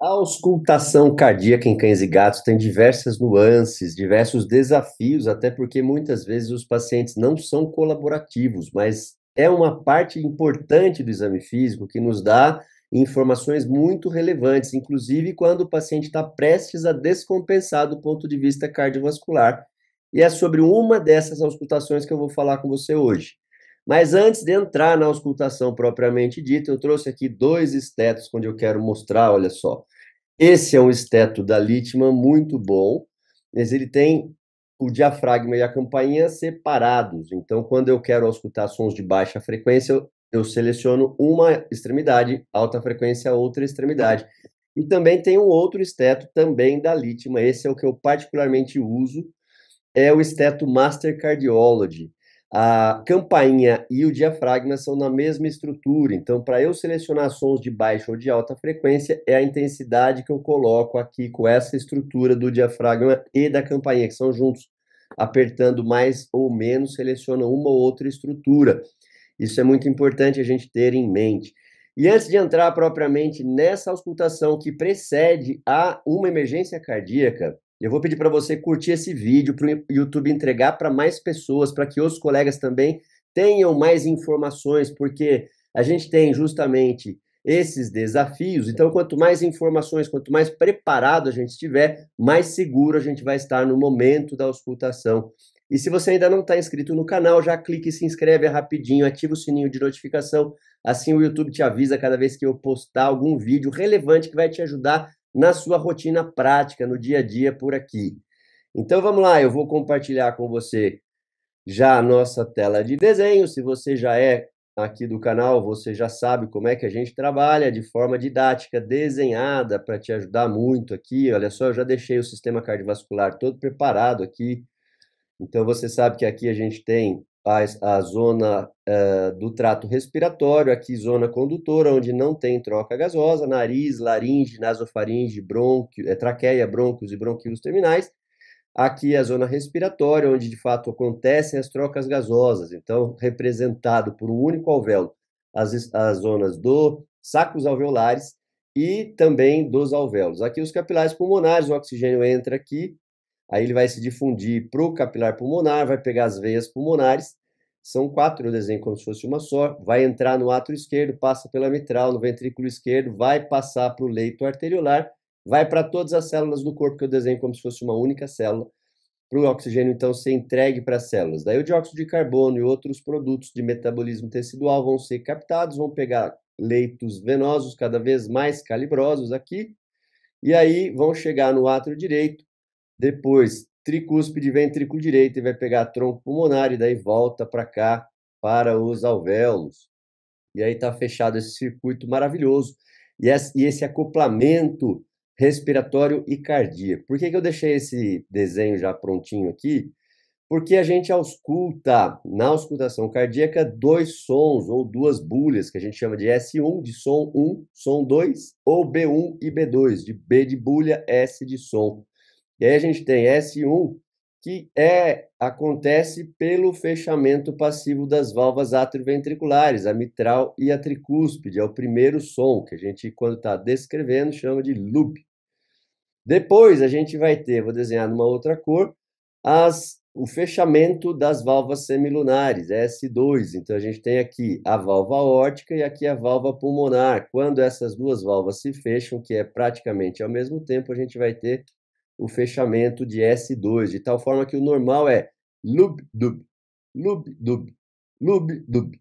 A auscultação cardíaca em cães e gatos tem diversas nuances, diversos desafios, até porque muitas vezes os pacientes não são colaborativos, mas é uma parte importante do exame físico que nos dá informações muito relevantes, inclusive quando o paciente está prestes a descompensar do ponto de vista cardiovascular. E é sobre uma dessas auscultações que eu vou falar com você hoje. Mas antes de entrar na auscultação propriamente dita, eu trouxe aqui dois estetos onde eu quero mostrar, olha só. Esse é um esteto da Littmann muito bom, mas ele tem o diafragma e a campainha separados. Então, quando eu quero auscultar sons de baixa frequência, eu seleciono uma extremidade, alta frequência, outra extremidade. E também tem um outro esteto também da Littmann, esse é o que eu particularmente uso, é o esteto Master Cardiology. A campainha e o diafragma são na mesma estrutura, então para eu selecionar sons de baixa ou de alta frequência, é a intensidade que eu coloco aqui com essa estrutura do diafragma e da campainha, que são juntos, apertando mais ou menos, seleciona uma ou outra estrutura. Isso é muito importante a gente ter em mente. E antes de entrar propriamente nessa auscultação que precede a uma emergência cardíaca, eu vou pedir para você curtir esse vídeo para o YouTube entregar para mais pessoas, para que os colegas também tenham mais informações, porque a gente tem justamente esses desafios. Então, quanto mais informações, quanto mais preparado a gente estiver, mais seguro a gente vai estar no momento da auscultação. E se você ainda não está inscrito no canal, já clique e se inscreve rapidinho, ativa o sininho de notificação, assim o YouTube te avisa cada vez que eu postar algum vídeo relevante que vai te ajudar na sua rotina prática, no dia a dia por aqui. Então vamos lá, eu vou compartilhar com você já a nossa tela de desenho. Se você já é aqui do canal, você já sabe como é que a gente trabalha de forma didática, desenhada, para te ajudar muito aqui. Olha só, eu já deixei o sistema cardiovascular todo preparado aqui. Então, você sabe que aqui a gente tem a zona do trato respiratório, aqui zona condutora, onde não tem troca gasosa, nariz, laringe, nasofaringe, brônquio, traqueia, brônquios e bronquíolos terminais. Aqui é a zona respiratória, onde de fato acontecem as trocas gasosas, então representado por um único alvéolo, as zonas do sacos alveolares e também dos alvéolos. Aqui os capilares pulmonares, o oxigênio entra aqui, aí ele vai se difundir para o capilar pulmonar, vai pegar as veias pulmonares, são quatro, eu desenho como se fosse uma só, vai entrar no átrio esquerdo, passa pela mitral, no ventrículo esquerdo, vai passar para o leito arteriolar, vai para todas as células do corpo, que eu desenho como se fosse uma única célula, para o oxigênio, então, ser entregue para as células. Daí o dióxido de carbono e outros produtos de metabolismo tecidual vão ser captados, vão pegar leitos venosos cada vez mais calibrosos aqui, e aí vão chegar no átrio direito, depois tricúspide, ventrículo direito, e vai pegar tronco pulmonar, e daí volta para cá, para os alvéolos. E aí está fechado esse circuito maravilhoso. E esse acoplamento respiratório e cardíaco. Por que eu deixei esse desenho já prontinho aqui? Porque a gente ausculta, na auscultação cardíaca, dois sons ou duas bulhas, que a gente chama de S1, de som 1, som 2, ou B1 e B2, de B de bulha, S de som. E aí a gente tem S1, que acontece pelo fechamento passivo das valvas atrioventriculares, a mitral e a tricúspide, é o primeiro som, que a gente, quando está descrevendo, chama de loop. Depois a gente vai ter, vou desenhar numa outra cor, o fechamento das valvas semilunares, S2. Então a gente tem aqui a valva aórtica e aqui a valva pulmonar. Quando essas duas valvas se fecham, que é praticamente ao mesmo tempo, a gente vai ter o fechamento de S2, de tal forma que o normal é lub-dub, lub-dub, lub-dub.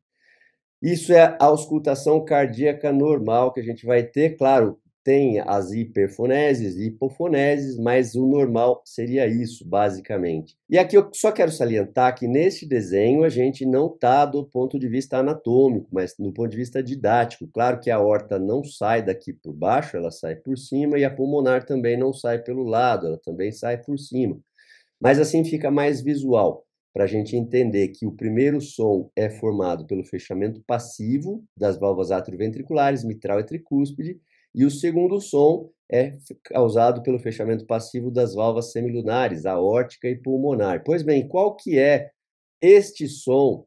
Isso é a auscultação cardíaca normal que a gente vai ter, claro, tem as hiperfoneses e hipofoneses, mas o normal seria isso, basicamente. E aqui eu só quero salientar que neste desenho a gente não está do ponto de vista anatômico, mas do ponto de vista didático. Claro que a aorta não sai daqui por baixo, ela sai por cima, e a pulmonar também não sai pelo lado, ela também sai por cima. Mas assim fica mais visual, para a gente entender que o primeiro som é formado pelo fechamento passivo das valvas atrioventriculares, mitral e tricúspide, e o segundo som é causado pelo fechamento passivo das valvas semilunares, aórtica e pulmonar. Pois bem, qual que é este som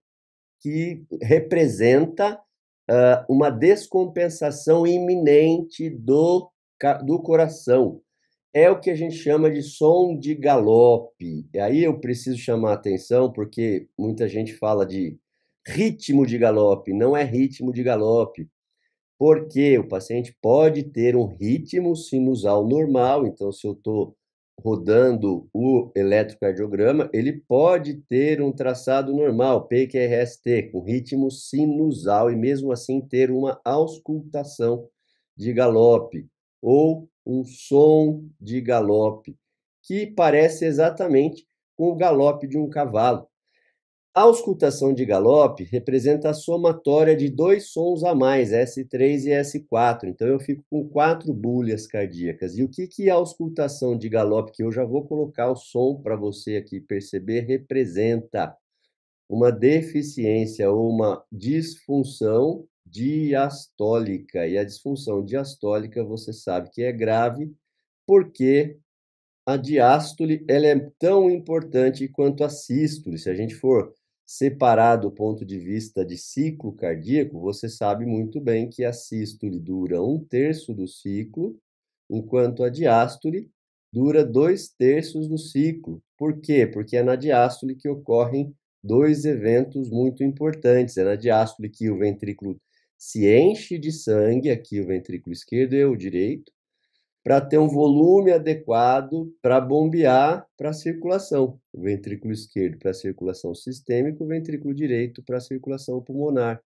que representa uma descompensação iminente do do coração. É o que a gente chama de som de galope. E aí eu preciso chamar a atenção, porque muita gente fala de ritmo de galope, não é ritmo de galope. Porque o paciente pode ter um ritmo sinusal normal, então se eu estou rodando o eletrocardiograma, ele pode ter um traçado normal, PQRST, com ritmo sinusal, e mesmo assim ter uma auscultação de galope, ou um som de galope, que parece exatamente com o galope de um cavalo. A auscultação de galope representa a somatória de dois sons a mais, S3 e S4. Então eu fico com 4 bulhas cardíacas. E o que a auscultação de galope, que eu já vou colocar o som para você aqui perceber, representa? Uma deficiência ou uma disfunção diastólica. E a disfunção diastólica, você sabe que é grave, porque a diástole ela é tão importante quanto a sístole. Se a gente for separar do ponto de vista de ciclo cardíaco, você sabe muito bem que a sístole dura 1/3 do ciclo, enquanto a diástole dura 2/3 do ciclo. Por quê? Porque é na diástole que ocorrem dois eventos muito importantes. É na diástole que o ventrículo se enche de sangue, aqui o ventrículo esquerdo e o direito, para ter um volume adequado para bombear para a circulação. O ventrículo esquerdo para a circulação sistêmica, o ventrículo direito para a circulação pulmonar.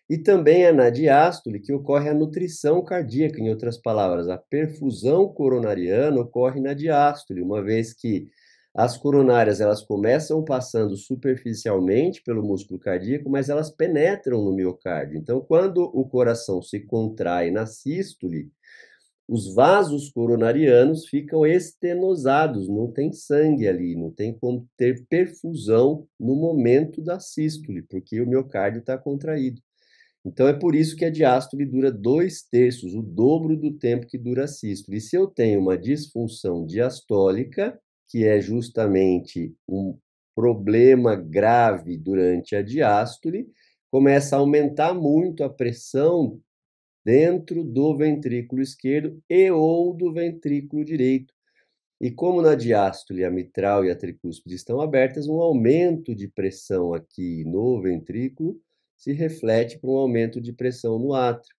E também é na diástole que ocorre a nutrição cardíaca, em outras palavras, a perfusão coronariana ocorre na diástole, uma vez que as coronárias elas começam passando superficialmente pelo músculo cardíaco, mas elas penetram no miocárdio. Então, quando o coração se contrai na sístole, os vasos coronarianos ficam estenosados, não tem sangue ali, não tem como ter perfusão no momento da sístole, porque o miocárdio está contraído. Então é por isso que a diástole dura 2/3, o dobro do tempo que dura a sístole. E se eu tenho uma disfunção diastólica, que é justamente um problema grave durante a diástole, começa a aumentar muito a pressão dentro do ventrículo esquerdo e ou do ventrículo direito. E como na diástole a mitral e a tricúspide estão abertas, um aumento de pressão aqui no ventrículo se reflete para um aumento de pressão no átrio.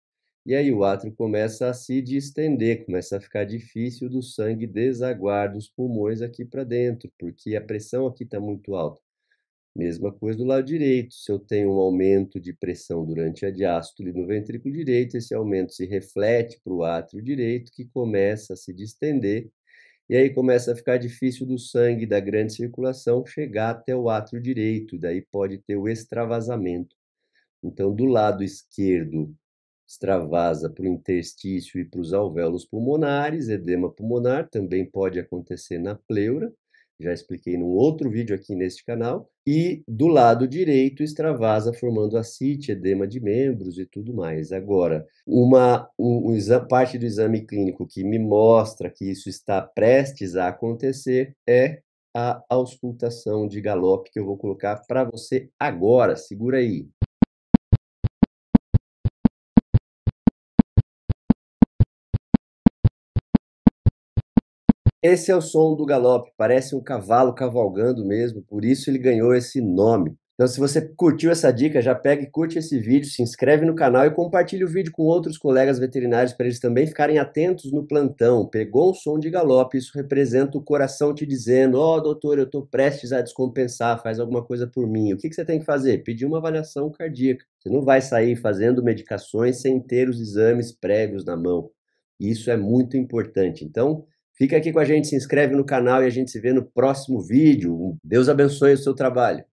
E aí o átrio começa a se distender, começa a ficar difícil do sangue desaguar dos pulmões aqui para dentro, porque a pressão aqui está muito alta. Mesma coisa do lado direito, se eu tenho um aumento de pressão durante a diástole no ventrículo direito, esse aumento se reflete para o átrio direito, que começa a se distender, e aí começa a ficar difícil do sangue da grande circulação chegar até o átrio direito, daí pode ter o extravasamento. Então, do lado esquerdo, extravasa para o interstício e para os alvéolos pulmonares, edema pulmonar, também pode acontecer na pleura, já expliquei num outro vídeo aqui neste canal, e do lado direito extravasa formando ascite, edema de membros e tudo mais. Agora, parte do exame clínico que me mostra que isso está prestes a acontecer é a auscultação de galope, que eu vou colocar para você agora. Segura aí. Esse é o som do galope, parece um cavalo cavalgando mesmo, por isso ele ganhou esse nome. Então, se você curtiu essa dica, já pega e curte esse vídeo, se inscreve no canal e compartilha o vídeo com outros colegas veterinários para eles também ficarem atentos no plantão. Pegou um som de galope, isso representa o coração te dizendo: ó, doutor, eu estou prestes a descompensar, faz alguma coisa por mim. O que você tem que fazer? Pedir uma avaliação cardíaca. Você não vai sair fazendo medicações sem ter os exames prévios na mão. Isso é muito importante. Então, fica aqui com a gente, se inscreve no canal e a gente se vê no próximo vídeo. Deus abençoe o seu trabalho.